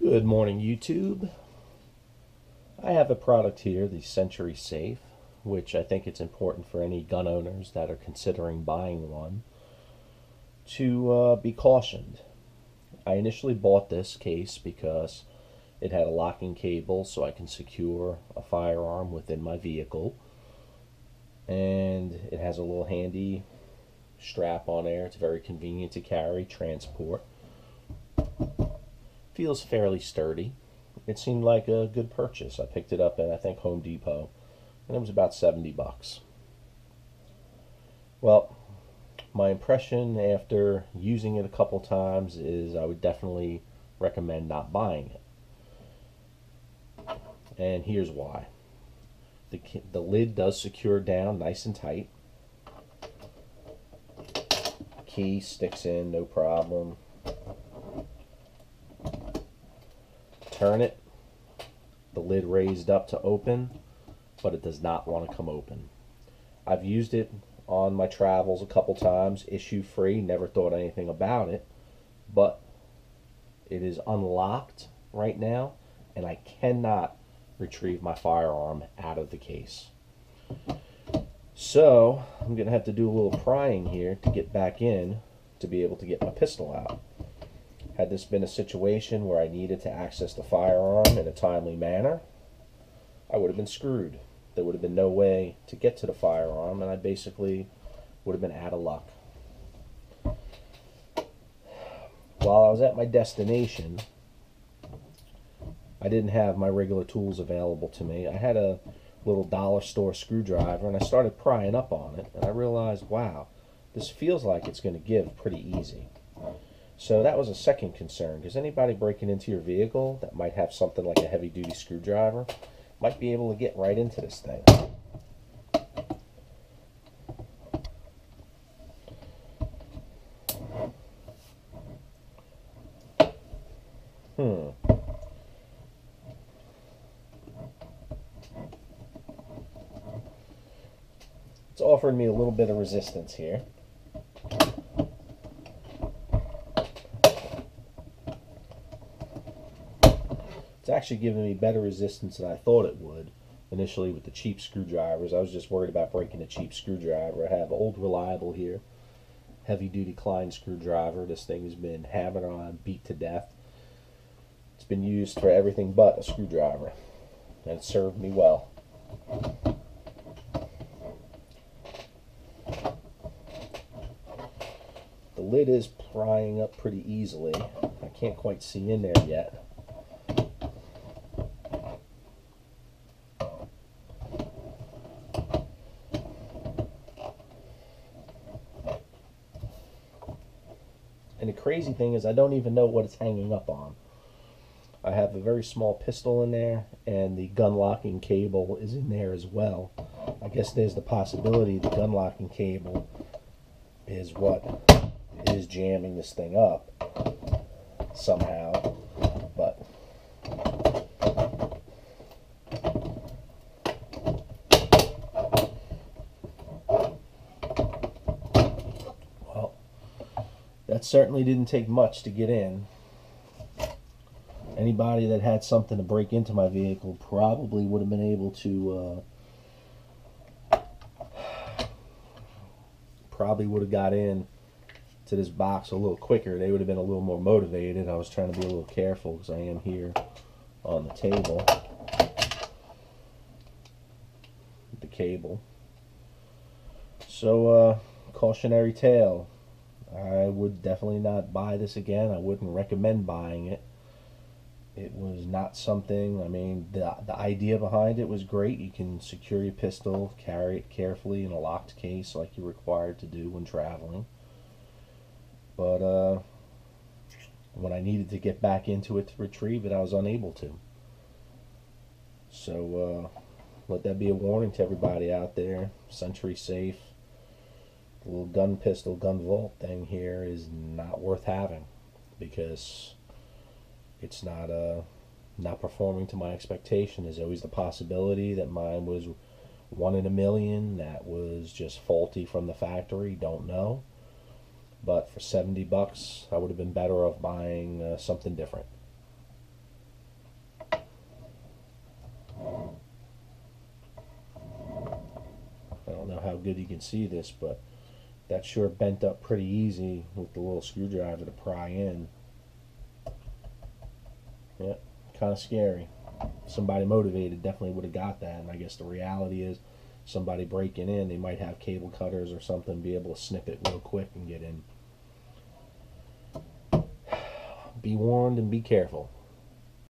Good morning, YouTube. I have a product here, the SentrySafe, which I think it's important for any gun owners that are considering buying one to be cautioned. I initially bought this case because it had a locking cable so I can secure a firearm within my vehicle, and it has a little handy strap on there. It's very convenient to carry, transport. Feels fairly sturdy. It seemed like a good purchase. I picked it up at, I think, Home Depot, and it was about 70 bucks. Well, my impression after using it a couple times is I would definitely recommend not buying it. And here's why. The lid does secure down nice and tight. Key sticks in, no problem. Turn it, the lid raised up to open, but it does not want to come open. I've used it on my travels a couple times, issue free, never thought anything about it, but it is unlocked right now and I cannot retrieve my firearm out of the case. So I'm gonna have to do a little prying here to get back in to be able to get my pistol out. Had this been a situation where I needed to access the firearm in a timely manner, I would have been screwed. There would have been no way to get to the firearm, and I basically would have been out of luck. While I was at my destination, I didn't have my regular tools available to me. I had a little dollar store screwdriver, and I started prying up on it, and I realized, wow, this feels like it's going to give pretty easy. So that was a second concern, because anybody breaking into your vehicle that might have something like a heavy-duty screwdriver might be able to get right into this thing. It's offering me a little bit of resistance here. It's actually giving me better resistance than I thought it would initially with the cheap screwdrivers. I was just worried about breaking a cheap screwdriver. I have old reliable here, heavy duty Klein screwdriver. This thing has been hammered on, beat to death. It's been used for everything but a screwdriver, and it served me well. The lid is prying up pretty easily. I can't quite see in there yet. And the crazy thing is I don't even know what it's hanging up on. I have a very small pistol in there, and the gun locking cable is in there as well. I guess there's the possibility the gun locking cable is what is jamming this thing up somehow. But that certainly didn't take much to get in. Anybody that had something to break into my vehicle probably would have been able to probably would have got in to this box a little quicker. They would have been a little more motivated. I was trying to be a little careful because I am here on the table with the cable. So cautionary tale. I would definitely not buy this again. I wouldn't recommend buying it. It was not something, I mean, the idea behind it was great. You can secure your pistol, carry it carefully in a locked case like you're required to do when traveling. But when I needed to get back into it to retrieve it, I was unable to. So let that be a warning to everybody out there. SentrySafe. The little gun pistol, gun vault thing here is not worth having because it's not performing to my expectation. There's always the possibility that mine was 1 in a million, that was just faulty from the factory, don't know. But for 70 bucks, I would have been better off buying something different. know how good you can see this, but that sure bent up pretty easy with the little screwdriver to pry in. Yeah, kind of scary. Somebody motivated definitely would have got that, and I guess the reality is somebody breaking in, they might have cable cutters or something, be able to snip it real quick and get in. Be warned and be careful.